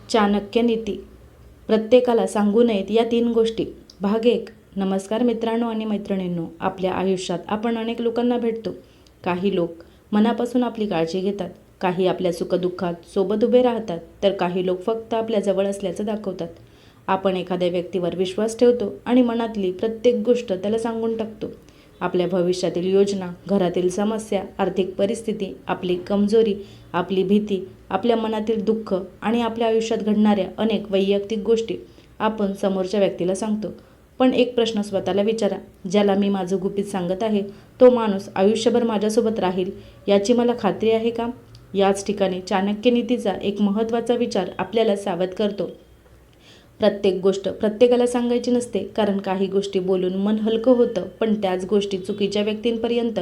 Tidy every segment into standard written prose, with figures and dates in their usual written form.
चाणक्य नीती. प्रत्येकाला सांगू नयेत या 3 गोष्टी. भाग 1. नमस्कार मित्रांनो आणि मैत्रिणींनो. आपल्या आयुष्यात आपण अनेक लोकांना भेटतो. काही लोक मनापासून आपली काळजी घेतात, काही आपल्या सुखदुःखात सोबत उभे राहतात, तर काही लोक फक्त आपल्या जवळ असल्याचं दाखवतात. आपण एखाद्या व्यक्तीवर विश्वास ठेवतो आणि मनातली प्रत्येक गोष्ट त्याला सांगून टाकतो. आपल्या भविष्यातील योजना, घरातील समस्या, आर्थिक परिस्थिती, आपली कमजोरी, आपली भीती, आपल्या मनातील दुःख आणि आपल्या आयुष्यात घडणाऱ्या अनेक वैयक्तिक गोष्टी आपण समोरच्या व्यक्तीला सांगतो. पण एक प्रश्न स्वतःला विचारा, ज्याला मी माझं गुपित सांगत आहे, तो माणूस आयुष्यभर माझ्यासोबत राहील याची मला खात्री आहे का? याच ठिकाणी चाणक्य नीतीचा एक महत्त्वाचा विचार आपल्याला सावध करतो. प्रत्येक गोष्ट प्रत्येकाला सांगायची नसते, कारण काही गोष्टी बोलून मन हलकं होतं, पण त्याच गोष्टी चुकीच्या व्यक्तींपर्यंत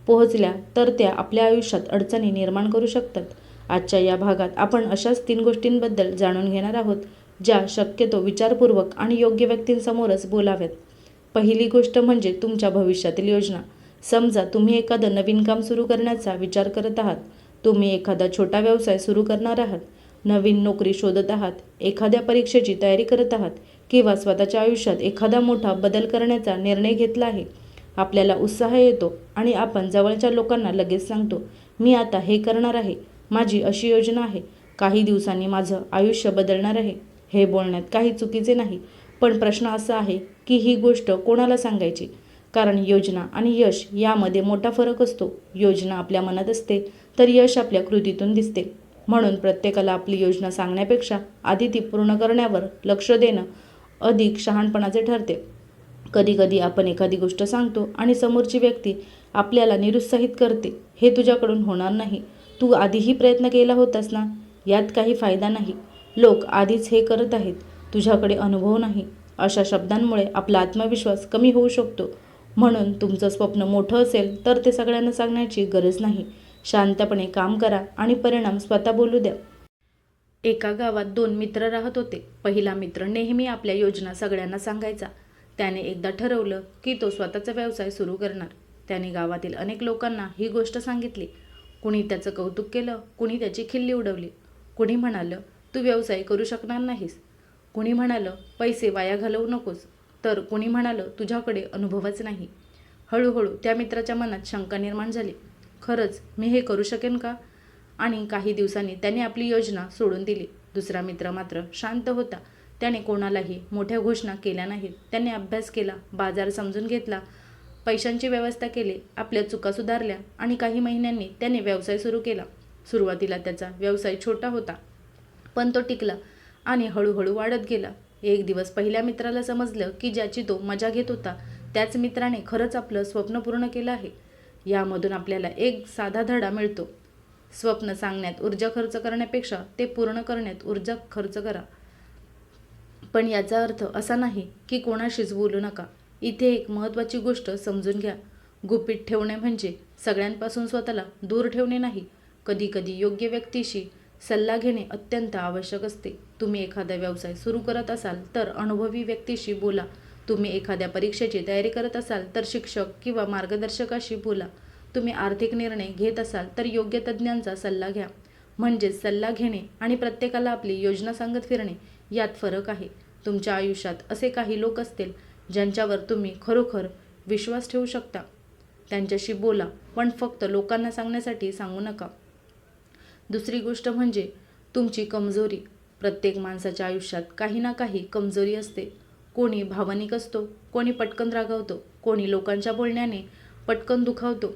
पोहोचल्या तर त्या आपल्या आयुष्यात अडचणी निर्माण करू शकतात. आजच्या या भागात आपण अशाच 3 गोष्टींबद्दल जाणून घेणार आहोत, ज्या शक्यतो विचारपूर्वक आणि योग्य व्यक्तींसमोरच बोलाव्यात. पहिली गोष्ट म्हणजे तुमच्या भविष्यातील योजना. समजा तुम्ही एखादं नवीन काम सुरू करण्याचा विचार करत आहात. तुम्ही एखादा छोटा व्यवसाय सुरू करणार आहात, नवीन नोकरी शोधत आहात, एखाद्या परीक्षेची तयारी करत आहात किंवा स्वतःच्या आयुष्यात एखादा मोठा बदल करण्याचा निर्णय घेतला आहे. आपल्याला उत्साह येतो आणि आपण जवळच्या लोकांना लगेच सांगतो, मी आता हे करणार आहे, माझी अशी योजना आहे, काही दिवसांनी माझं आयुष्य बदलणार आहे. हे बोलण्यात काही चुकीचे नाही, पण प्रश्न असा आहे की ही गोष्ट कोणाला सांगायची? कारण योजना आणि यश यामध्ये मोठा फरक असतो. योजना आपल्या मनात असते, तर यश आपल्या कृतीतून दिसते. म्हणून प्रत्येकाला आपली योजना सांगण्यापेक्षा आधी ती पूर्ण करण्यावर लक्ष देणं अधिक शहाणपणाचे ठरते. कधीकधी आपण एखादी गोष्ट सांगतो आणि समोरची व्यक्ती आपल्याला निरुत्साहित करते, हे तुझ्याकडून होणार नाही, तू आधीही प्रयत्न केला होतास ना, यात काही फायदा नाही, लोक आधीच हे करत आहेत, तुझ्याकडे अनुभव नाही. अशा शब्दांमुळे आपला आत्मविश्वास कमी होऊ शकतो. म्हणून तुमचं स्वप्न मोठं असेल तर ते सगळ्यांना सांगण्याची गरज नाही. शांतपणे काम करा आणि परिणाम स्वतः बोलू द्या. एका गावात 2 मित्र राहत होते. पहिला मित्र नेहमी आपल्या योजना सगळ्यांना सांगायचा. त्याने एकदा ठरवलं की तो स्वतःचा व्यवसाय सुरू करणार. त्याने गावातील अनेक लोकांना ही गोष्ट सांगितली. कुणी त्याचं कौतुक केलं, कुणी त्याची खिल्ली उडवली. कुणी म्हणालं, तू व्यवसाय करू शकणार नाहीस. कुणी म्हणालं, पैसे वाया घालवू नकोस. तर कुणी म्हणालं, तुझ्याकडे अनुभवच नाही. हळूहळू त्या मित्राच्या मनात शंका निर्माण झाली. खरंच मी हे करू शकेन का? आणि काही दिवसांनी त्याने आपली योजना सोडून दिली. दुसरा मित्र मात्र शांत होता. त्याने कोणालाही मोठ्या घोषणा केल्या नाहीत. त्याने अभ्यास केला, बाजार समजून घेतला, पैशांची व्यवस्था केली, आपल्या चुका सुधारल्या आणि काही महिन्यांनी त्याने व्यवसाय सुरू केला. सुरुवातीला त्याचा व्यवसाय छोटा होता, पण तो टिकला आणि हळूहळू वाढत गेला. एक दिवस पहिल्या मित्राला समजलं की ज्याची तो मजा घेत होता, त्याच मित्राने खरंच आपलं स्वप्न पूर्ण केलं आहे. यामधून आपल्याला एक साधा धडा मिळतो. स्वप्न सांगण्यात ऊर्जा खर्च करण्यापेक्षा ते पूर्ण करण्यात ऊर्जा खर्च करा. पण याचा अर्थ असा नाही की कोणाशीच बोलू नका. इथे एक महत्त्वाची गोष्ट समजून घ्या. गुपित ठेवणे म्हणजे सगळ्यांपासून स्वतःला दूर ठेवणे नाही. कधीकधी योग्य व्यक्तीशी सल्ला घेणे अत्यंत आवश्यक असते. तुम्ही एखादा व्यवसाय सुरू करत असाल तर अनुभवी व्यक्तीशी बोला. तुम्ही एखाद्या परीक्षेची तयारी करत असाल तर शिक्षक किंवा मार्गदर्शकाशी बोला. तुम्ही आर्थिक निर्णय घेत असाल तर योग्य तज्ज्ञांचा सल्ला घ्या. म्हणजेच सल्ला घेणे आणि प्रत्येकाला आपली योजना सांगत फिरणे यात फरक आहे. तुमच्या आयुष्यात असे काही लोक असतील ज्यांच्यावर तुम्ही खरोखर विश्वास ठेवू शकता. त्यांच्याशी बोला, पण फक्त लोकांना सांगण्यासाठी सांगू नका. दुसरी गोष्ट म्हणजे तुमची कमजोरी. प्रत्येक माणसाच्या आयुष्यात काही ना काही कमजोरी असते. कोणी भावनिक असतो, कोणी पटकन रागावतो, कोणी लोकांच्या बोलण्याने पटकन दुखावतो,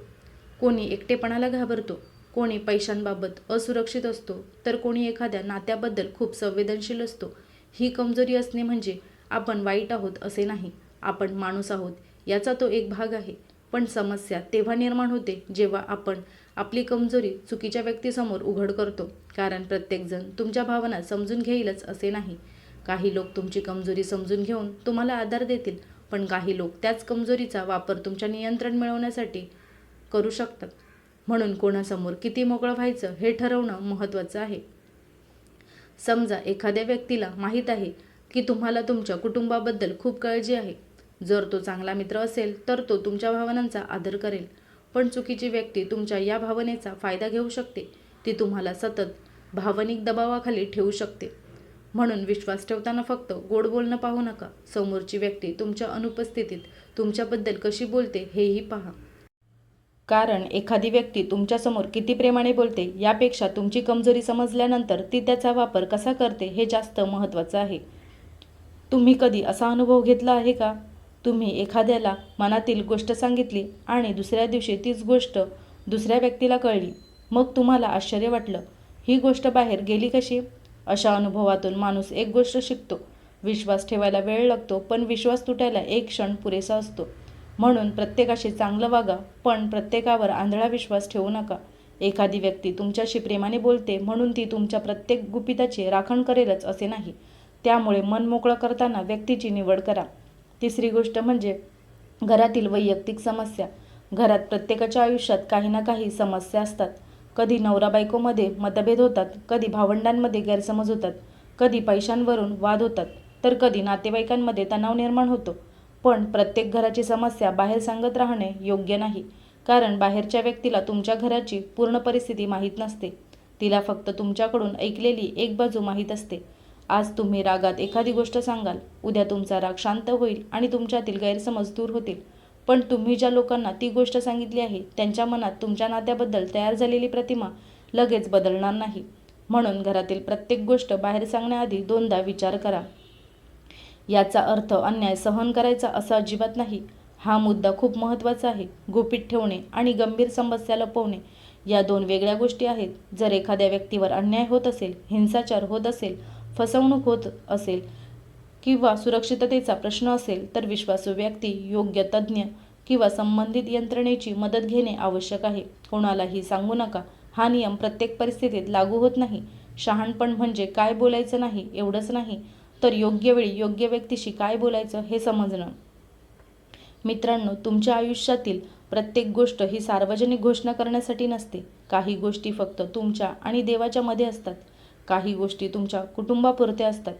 कोणी एकटेपणाला घाबरतो, कोणी पैशांबाबत असुरक्षित असतो, तर कोणी एखाद्या नात्याबद्दल खूप संवेदनशील असतो. ही कमजोरी असणे म्हणजे आपण वाईट आहोत असे नाही, आपण माणूस आहोत याचा तो एक भाग आहे. पण समस्या तेव्हा निर्माण होते जेव्हा आपण आपली कमजोरी चुकीच्या व्यक्तीसमोर उघड करतो. कारण प्रत्येकजण तुमच्या भावना समजून घेईलच असे नाही. काही लोक तुमची कमजोरी समजून घेऊन तुम्हाला आधार देतील, पण काही लोक त्याच कमजोरीचा वापर तुमच्या नियंत्रण मिळवण्यासाठी करू शकतात. म्हणून कोणासमोर किती मोकळं व्हायचं हे ठरवणं महत्त्वाचं आहे. समजा एखाद्या व्यक्तीला माहीत आहे की तुम्हाला तुमच्या कुटुंबाबद्दल खूप काळजी आहे. जर तो चांगला मित्र असेल तर तो तुमच्या भावनांचा आदर करेल. पण चुकीची व्यक्ती तुमच्या या भावनेचा फायदा घेऊ शकते. ती तुम्हाला सतत भावनिक दबावाखाली ठेवू शकते. म्हणून विश्वास ठेवताना फक्त गोड बोलणं पाहू नका, समोरची व्यक्ती तुमच्या अनुपस्थितीत तुमच्याबद्दल कशी बोलते हेही पहा. कारण एखादी व्यक्ती तुमच्यासमोर किती प्रेमाने बोलते यापेक्षा तुमची कमजोरी समजल्यानंतर ती त्याचा वापर कसा करते हे जास्त महत्त्वाचं आहे. तुम्ही कधी असा अनुभव घेतला आहे का? तुम्ही एखाद्याला मनातील गोष्ट सांगितली आणि दुसऱ्या दिवशी तीच गोष्ट दुसऱ्या व्यक्तीला कळली. मग तुम्हाला आश्चर्य वाटलं, ही गोष्ट बाहेर गेली कशी? अशा अनुभवातून माणूस एक गोष्ट शिकतो, विश्वास ठेवायला वेळ लागतो, पण विश्वास तुटायला एक क्षण पुरेसा असतो. म्हणून प्रत्येकाशी चांगलं वागा, पण प्रत्येकावर आंधळा विश्वास ठेवू नका. एखादी व्यक्ती तुमच्याशी प्रेमाने बोलते म्हणून ती तुमच्या प्रत्येक गुपिताची राखण करेलच असे नाही. त्यामुळे मन मोकळं करताना व्यक्तीची निवड करा. तिसरी गोष्ट म्हणजे घरातील वैयक्तिक समस्या. घरात प्रत्येकाच्या आयुष्यात काही ना काही समस्या असतात. कधी नवरा बायकोमध्ये मतभेद होतात, कधी भावंडांमध्ये गैरसमज होतात, कधी पैशांवरून वाद होतात, तर कधी नातेवाईकांमध्ये तणाव निर्माण होतो. पण प्रत्येक घराची समस्या बाहेर सांगत राहणे योग्य नाही. कारण बाहेरच्या व्यक्तीला तुमच्या घराची पूर्ण परिस्थिती माहीत नसते. तिला फक्त तुमच्याकडून ऐकलेली एक बाजू माहीत असते. आज तुम्ही रागात एखादी गोष्ट सांगाल, उद्या तुमचा राग शांत होईल आणि तुमच्यातील गैरसमज दूर होतील. पण तुम्ही ज्या लोकांना ती गोष्ट सांगितली आहे त्यांच्या मनात तुमच्या नात्याबद्दल तयार झालेली प्रतिमा लगेच बदलणार नाही. म्हणून घरातील प्रत्येक गोष्ट बाहेर सांगण्याआधी दोनदा विचार करा. याचा अर्थ अन्याय सहन करायचा असा अजिबात नाही. हा मुद्दा खूप महत्त्वाचा आहे. गुपित ठेवणे आणि गंभीर समस्या लपवणे या दोन वेगळ्या गोष्टी आहेत. जर एखाद्या व्यक्तीवर अन्याय होत असेल, हिंसाचार होत असेल, फसवणूक होत असेल किंवा सुरक्षिततेचा प्रश्न असेल तर विश्वासू व्यक्ती, योग्य तज्ज्ञ किंवा संबंधित यंत्रणेची मदत घेणे आवश्यक आहे. कोणालाही सांगू नका. हा नियम प्रत्येक परिस्थितीत लागू होत नाही. शहाणपण म्हणजे काय बोलायचं नाही एवढंच नाही, तर योग्य वेळी योग्य व्यक्तीशी काय बोलायचं हे समजणं. मित्रांनो, तुमच्या आयुष्यातील प्रत्येक गोष्ट ही सार्वजनिक घोषणा करण्यासाठी नसते. काही गोष्टी फक्त तुमच्या आणि देवाच्या मध्ये असतात. काही गोष्टी तुमच्या कुटुंबापुरत्या असतात.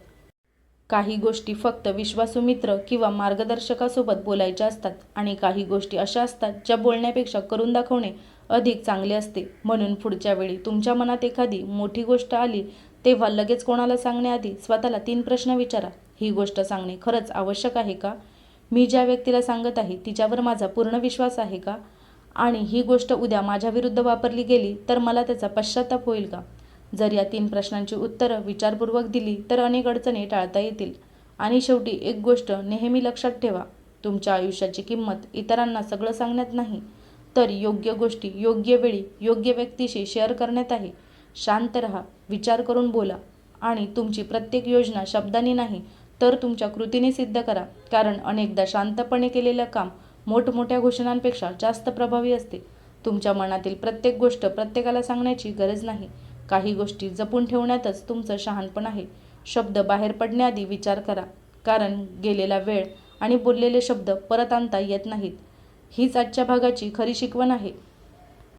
काही गोष्टी फक्त विश्वासू मित्र किंवा मार्गदर्शकासोबत बोलायच्या असतात आणि काही गोष्टी अशा असतात ज्या बोलण्यापेक्षा करून दाखवणे अधिक चांगले असते. म्हणून पुढच्या वेळी तुमच्या मनात एखादी मोठी गोष्ट आली तेव्हा लगेच कोणाला सांगण्याआधी स्वतःला 3 प्रश्न विचारा. ही गोष्ट सांगणे खरंच आवश्यक आहे का? मी ज्या व्यक्तीला सांगत आहे तिच्यावर माझा पूर्ण विश्वास आहे का? आणि ही गोष्ट उद्या माझ्या विरुद्ध वापरली गेली तर मला त्याचा पश्चाताप होईल का? जर या 3 प्रश्नांची उत्तरं विचारपूर्वक दिली तर अनेक अडचणी टाळता येतील. आणि शेवटी एक गोष्ट नेहमी लक्षात ठेवा, तुमच्या आयुष्याची किंमत इतरांना सगळं सांगण्यात नाही, तर योग्य गोष्टी योग्य वेळी योग्य व्यक्तीशी शेअर करण्यात आहे. शांत रहा, विचार करून बोला आणि तुमची प्रत्येक योजना शब्दांनी नाही तर तुमच्या कृतीने सिद्ध करा. कारण अनेकदा शांतपणे केलेलं काम मोठमोठ्या घोषणांपेक्षा जास्त प्रभावी असते. तुमच्या मनातील प्रत्येक गोष्ट प्रत्येकाला सांगण्याची गरज नाही. काही गोष्टी जपून ठेवण्यातच तुमचं शहाणपण आहे. शब्द बाहेर पडण्याआधी विचार करा, कारण गेलेला वेळ आणि बोललेले शब्द परत आणता येत नाहीत. हीच आजच्या भागाची खरी शिकवण आहे.